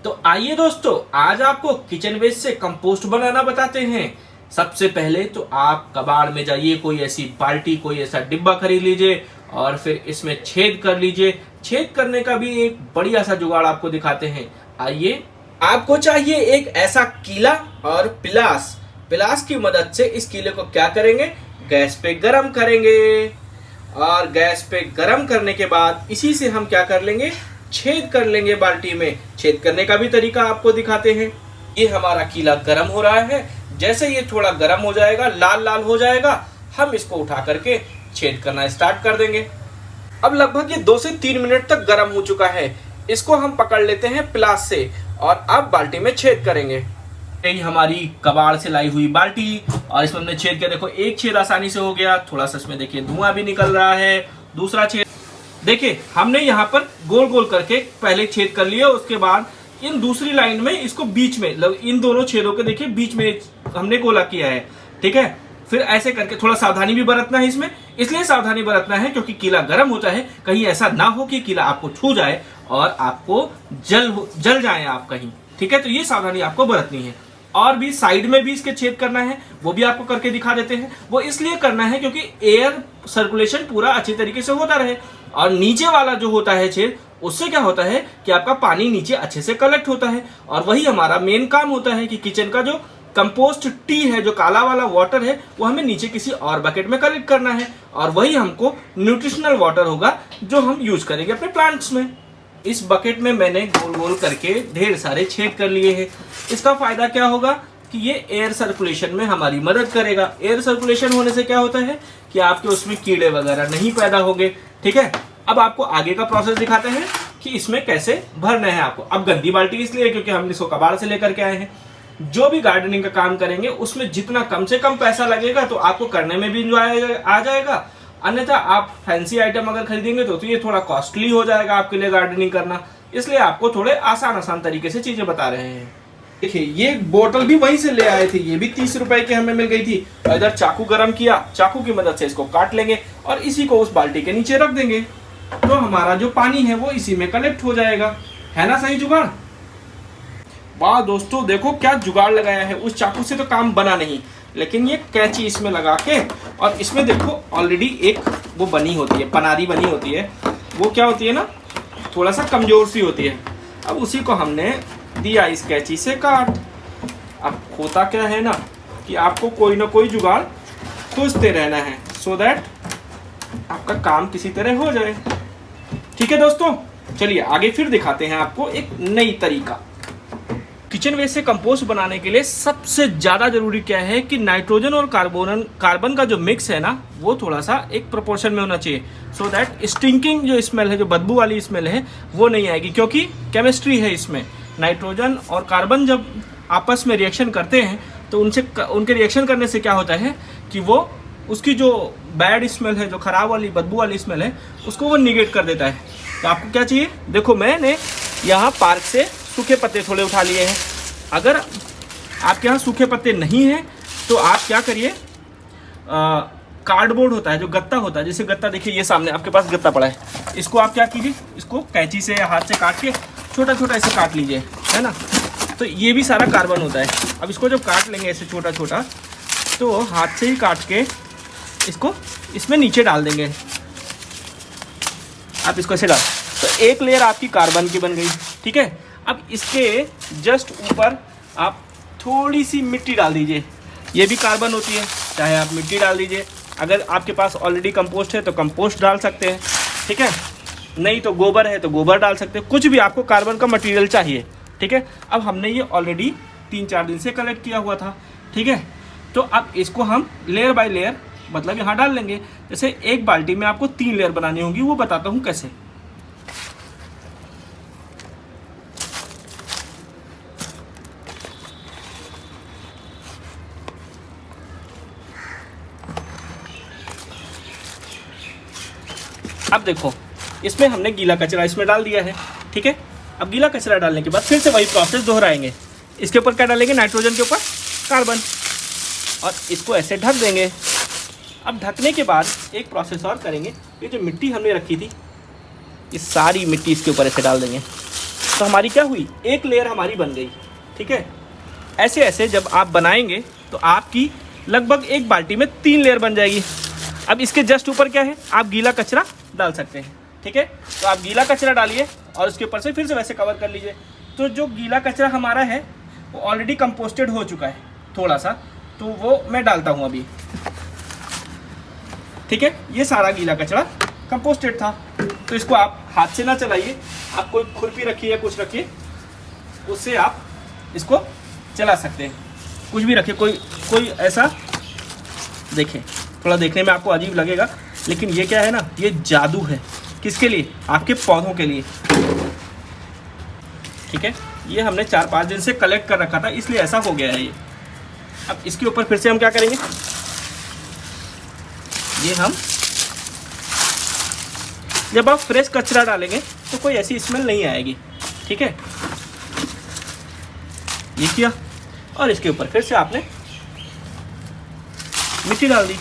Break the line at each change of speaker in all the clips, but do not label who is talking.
तो आइए दोस्तों, आज आपको किचन वेस्ट से कंपोस्ट बनाना बताते हैं। सबसे पहले तो आप कबाड़ में जाइए, कोई ऐसी बाल्टी, कोई ऐसा डिब्बा खरीद लीजिए और फिर इसमें छेद कर लीजिए। छेद करने का भी एक बढ़िया सा जुगाड़ आपको दिखाते हैं। आइए, आपको चाहिए एक ऐसा कीला और पिलास। पिलास की मदद से इस कीले को क्या करेंगे, गैस पे गरम करेंगे और गैस पे गरम करने के बाद इसी से हम क्या कर लेंगे, छेद कर लेंगे बाल्टी में। छेद करने का भी तरीका आपको दिखाते हैं। ये हमारा कीला गरम हो रहा है। जैसे ये थोड़ा गरम हो जाएगा, लाल लाल हो जाएगा, हम इसको उठा करके छेद करना स्टार्ट कर देंगे। अब लगभग ये 2 से 3 मिनट तक गरम हो चुका है। इसको हम पकड़ लेते हैं प्लास से और अब बाल्टी में छेद करेंगे। यही हमारी कबाड़ से लाई हुई बाल्टी और इसमें हमने छेद किया। देखो, एक छेद आसानी से हो गया। थोड़ा सा इसमें देखिए धुआं भी निकल रहा है। दूसरा छेद देखिए, हमने यहाँ पर गोल गोल करके पहले छेद कर लिया। उसके बाद इन दूसरी लाइन में इसको बीच में, इन दोनों छेदों के देखिए बीच में हमने गोला किया है। ठीक है, फिर ऐसे करके थोड़ा सावधानी भी बरतना है इसमें। इसलिए सावधानी बरतना है क्योंकि कीला गर्म होता है। कहीं ऐसा ना हो कि कीला आपको छू जाए और आपको जल जाए आप कहीं। ठीक है, तो ये सावधानी आपको बरतनी है। और भी साइड में भी इसके छेद करना है, वो भी आपको करके दिखा देते हैं। वो इसलिए करना है क्योंकि एयर सर्कुलेशन पूरा अच्छी तरीके से होता रहे। और नीचे वाला जो होता है छेद, उससे क्या होता है कि आपका पानी नीचे अच्छे से कलेक्ट होता है। और वही हमारा मेन काम होता है कि किचन का जो कंपोस्ट टी है, जो काला वाला वाटर है, वो हमें नीचे किसी और बकेट में कलेक्ट करना है। और वही हमको न्यूट्रिशनल वाटर होगा जो हम यूज करेंगे अपने प्लांट्स में। इस बकेट में मैंने गोल गोल करके ढेर सारे छेद कर लिए हैं। इसका फायदा क्या होगा कि ये एयर सर्कुलेशन में हमारी मदद करेगा। एयर सर्कुलेशन होने से क्या होता है कि आपके उसमें कीड़े वगैरह नहीं पैदा होंगे। ठीक है, अब आपको आगे का प्रोसेस दिखाते हैं कि इसमें कैसे भरना है आपको। अब गंदी बाल्टी इसलिए क्योंकि हम इसको कबाड़ से लेकर के आए हैं। जो भी गार्डनिंग का काम करेंगे उसमें जितना कम से कम पैसा लगेगा तो आपको करने में भी इंजॉय आ जाएगा। अन्यथा आप फैंसी आइटम अगर खरीदेंगे तो ये थोड़ा कॉस्टली हो जाएगा आपके लिए गार्डनिंग करना। इसलिए आपको थोड़े आसान तरीके से चीजें बता रहे हैं। देखिए, ये बोतल भी वहीं से ले आए थे। ये भी 30 रुपए की हमें मिल गई थी। और इधर चाकू गरम किया, चाकू की मदद से इसको काट लेंगे और इसी को उस बाल्टी के नीचे रख देंगे। तो हमारा जो पानी है वो इसी में कलेक्ट हो जाएगा। है ना सही जुगाड़? वाह दोस्तों, देखो क्या जुगाड़ लगाया है। उस चाकू से तो काम बना नहीं, लेकिन ये कैंची इसमें लगा के, और इसमें देखो ऑलरेडी एक वो बनी होती है, पनारी बनी होती है। वो क्या होती है ना, थोड़ा सा कमजोर सी होती है। अब उसी को हमने दिया इस कैंची से काट। अब होता क्या है ना कि आपको कोई ना कोई जुगाड़ खोजते रहना है, सो दैट आपका काम किसी तरह हो जाए। ठीक है दोस्तों, चलिए आगे फिर दिखाते हैं आपको एक नई तरीका। किचन वेस्ट से कंपोस्ट बनाने के लिए सबसे ज़्यादा जरूरी क्या है कि नाइट्रोजन और कार्बन का जो मिक्स है ना, वो थोड़ा सा एक प्रोपोर्शन में होना चाहिए। सो दैट स्टिंकिंग जो स्मेल है, जो बदबू वाली स्मेल है, वो नहीं आएगी। क्योंकि केमिस्ट्री है इसमें। नाइट्रोजन और कार्बन जब आपस में रिएक्शन करते हैं तो उनके रिएक्शन करने से क्या होता है कि वो उसकी जो बैड स्मेल है, जो खराब वाली बदबू वाली स्मेल है, उसको वो निगेट कर देता है। तो आपको क्या चाहिए, देखो मैंने यहाँ पार्क से सूखे पत्ते थोड़े उठा लिए हैं। अगर आपके यहाँ सूखे पत्ते नहीं हैं तो आप क्या करिए, कार्डबोर्ड होता है, जो गत्ता होता है, जैसे गत्ता देखिए ये सामने आपके पास गत्ता पड़ा है, इसको आप क्या कीजिए, इसको कैंची से या हाथ से काट के छोटा छोटा ऐसे काट लीजिए, है ना। तो ये भी सारा कार्बन होता है। अब इसको जब काट लेंगे ऐसे छोटा छोटा, तो हाथ से ही काट के इसको इसमें नीचे डाल देंगे। आप इसको ऐसे डाल, तो एक लेयर आपकी कार्बन की बन गई। ठीक है, अब इसके जस्ट ऊपर आप थोड़ी सी मिट्टी डाल दीजिए। ये भी कार्बन होती है, चाहे आप मिट्टी डाल दीजिए। अगर आपके पास ऑलरेडी कंपोस्ट है तो कंपोस्ट डाल सकते हैं। ठीक है, नहीं तो गोबर है तो गोबर डाल सकते हैं। कुछ भी आपको कार्बन का मटेरियल चाहिए। ठीक है, अब हमने ये ऑलरेडी 3-4 दिन से कलेक्ट किया हुआ था। ठीक है, तो अब इसको हम लेयर बाय लेयर मतलब यहाँ डाल लेंगे। जैसे एक बाल्टी में आपको 3 लेयर बनानी होगी, वो बताता हूँ कैसे। अब देखो, इसमें हमने गीला कचरा इसमें डाल दिया है। ठीक है, अब गीला कचरा डालने के बाद फिर से वही प्रोसेस दोहराएंगे। इसके ऊपर क्या डालेंगे, नाइट्रोजन के ऊपर कार्बन, और इसको ऐसे ढक देंगे। अब ढकने के बाद एक प्रोसेस और करेंगे। ये जो मिट्टी हमने रखी थी, ये सारी मिट्टी इसके ऊपर ऐसे डाल देंगे। तो हमारी क्या हुई, एक लेयर हमारी बन गई। ठीक है, ऐसे ऐसे जब आप बनाएंगे तो आपकी लगभग एक बाल्टी में 3 लेयर बन जाएगी। अब इसके जस्ट ऊपर क्या है, आप गीला कचरा डाल सकते हैं। ठीक है, तो आप गीला कचरा डालिए और उसके ऊपर से फिर से वैसे कवर कर लीजिए। तो जो गीला कचरा हमारा है वो ऑलरेडी कंपोस्टेड हो चुका है थोड़ा सा, तो वो मैं डालता हूँ अभी। ठीक है, ये सारा गीला कचरा कंपोस्टेड था, तो इसको आप हाथ से ना चलाइए, आप कोई खुरपी रखिए या कुछ रखिए, उससे आप इसको चला सकते हैं। कुछ भी रखिए, कोई ऐसा, देखिए थोड़ा देखने में आपको अजीब लगेगा, लेकिन ये क्या है ना, ये जादू है। किसके लिए, आपके पौधों के लिए। ठीक है, ये हमने 4-5 दिन से कलेक्ट कर रखा था, इसलिए ऐसा हो गया है ये। अब इसके ऊपर फिर से हम क्या करेंगे, ये हम जब आप फ्रेश कचरा डालेंगे तो कोई ऐसी स्मेल नहीं आएगी। ठीक है, ये किया और इसके ऊपर फिर से आपने मिट्टी डाल दी।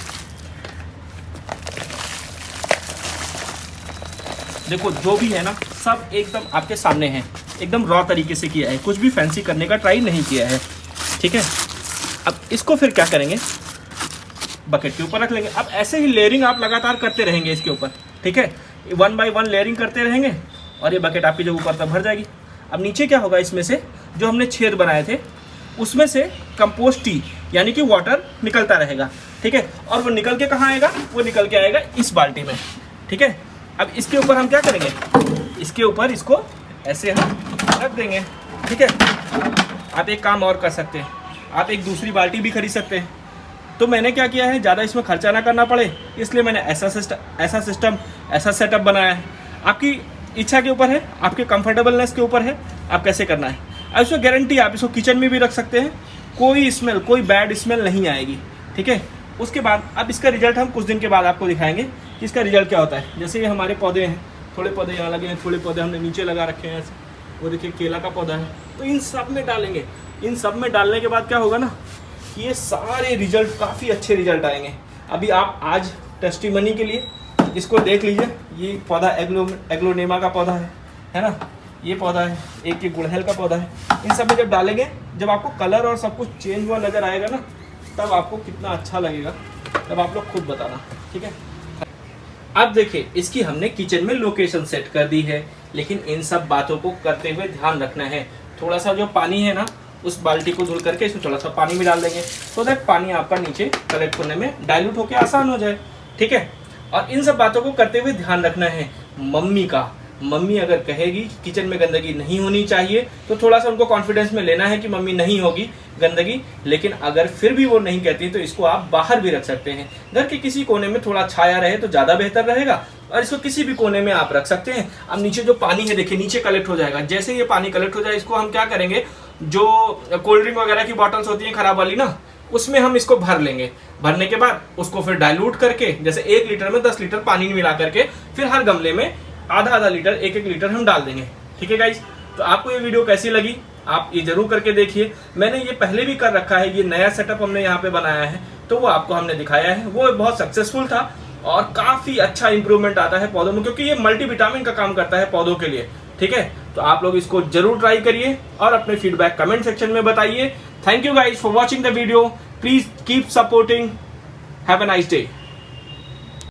देखो जो भी है ना, सब एकदम आपके सामने है, एकदम रॉ तरीके से किया है, कुछ भी फैंसी करने का ट्राई नहीं किया है। ठीक है, अब इसको फिर क्या करेंगे, बकेट के ऊपर रख लेंगे। अब ऐसे ही लेयरिंग आप लगातार करते रहेंगे इसके ऊपर। ठीक है, 1 बाय 1 लेयरिंग करते रहेंगे और ये बकेट आपकी जब ऊपर तक भर जाएगी। अब नीचे क्या होगा, इसमें से जो हमने छेद बनाए थे उसमें से कंपोस्ट टी यानी कि वाटर निकलता रहेगा। ठीक है, और वो निकल के कहाँ आएगा, वो निकल के आएगा इस बाल्टी में। ठीक है, अब इसके ऊपर हम क्या करेंगे, इसके ऊपर इसको ऐसे हम रख देंगे। ठीक है, आप एक काम और कर सकते हैं, आप एक दूसरी बाल्टी भी खरीद सकते हैं। तो मैंने क्या किया है, ज़्यादा इसमें खर्चा ना करना पड़े, इसलिए मैंने ऐसा सिस्टम ऐसा सेटअप बनाया है। आपकी इच्छा के ऊपर है, आपके कंफर्टेबलनेस के ऊपर है, आप कैसे करना है। अब इसमें गारंटी, आप इसको किचन में भी रख सकते हैं, कोई स्मेल, कोई बैड स्मेल नहीं आएगी। ठीक है, उसके बाद अब इसका रिजल्ट हम कुछ दिन के बाद आपको दिखाएंगे कि इसका रिजल्ट क्या होता है। जैसे ये हमारे पौधे हैं, थोड़े पौधे यहाँ लगे हैं, थोड़े पौधे हमने नीचे लगा रखे हैं ऐसे, वो देखिए केला का पौधा है। तो इन सब में डालेंगे, इन सब में डालने के बाद क्या होगा ना, ये सारे रिजल्ट, काफ़ी अच्छे रिजल्ट आएंगे। अभी आप आज टेस्टिमनी के लिए इसको देख लीजिए। ये पौधा एग्लोनेमा का पौधा है ना, ये पौधा है, एक ये गुड़हल का पौधा है। इन सब में जब डालेंगे, जब आपको कलर और सब कुछ चेंज हुआ नज़र आएगा ना, तब आपको कितना अच्छा लगेगा, तब आप लोग खुद बताना। ठीक है, अब देखिए इसकी हमने किचन में लोकेशन सेट कर दी है, लेकिन इन सब बातों को करते हुए ध्यान रखना है। थोड़ा सा जो पानी है ना, उस बाल्टी को धुल करके इसमें थोड़ा सा पानी भी डाल देंगे, तो दैट पानी आपका नीचे कलेक्ट करने में डाइल्यूट होकर आसान हो जाए। ठीक है, और इन सब बातों को करते हुए ध्यान रखना है मम्मी अगर कहेगी किचन में गंदगी नहीं होनी चाहिए, तो थोड़ा सा उनको कॉन्फिडेंस में लेना है कि मम्मी नहीं होगी गंदगी। लेकिन अगर फिर भी वो नहीं कहती तो इसको आप बाहर भी रख सकते हैं, घर के किसी कोने में थोड़ा छाया रहे तो ज़्यादा बेहतर रहेगा, और इसको किसी भी कोने में आप रख सकते हैं। अब नीचे जो पानी है देखिए, नीचे कलेक्ट हो जाएगा। जैसे ये पानी कलेक्ट हो जाए, इसको हम क्या करेंगे, जो कोल्ड ड्रिंक वगैरह की बॉटल्स होती हैं खराब वाली ना, उसमें हम इसको भर लेंगे। भरने के बाद उसको फिर डाइल्यूट करके, जैसे 1 लीटर में 10 लीटर पानी मिला करके, फिर हर गमले में आधा लीटर, 1 लीटर हम डाल देंगे। ठीक है गाइस, तो आपको ये वीडियो कैसी लगी, आप ये जरूर करके देखिए। मैंने ये पहले भी कर रखा है, ये नया सेटअप हमने यहाँ पे बनाया है, तो वो आपको हमने दिखाया है, वो बहुत सक्सेसफुल था और काफी अच्छा इंप्रूवमेंट आता है पौधों में, क्योंकि ये मल्टीविटामिन का काम करता है पौधों के लिए। ठीक है, तो आप लोग इसको जरूर ट्राई करिए और अपने फीडबैक कमेंट सेक्शन में बताइए। Thank you guys for watching the video, please keep supporting, have a nice day.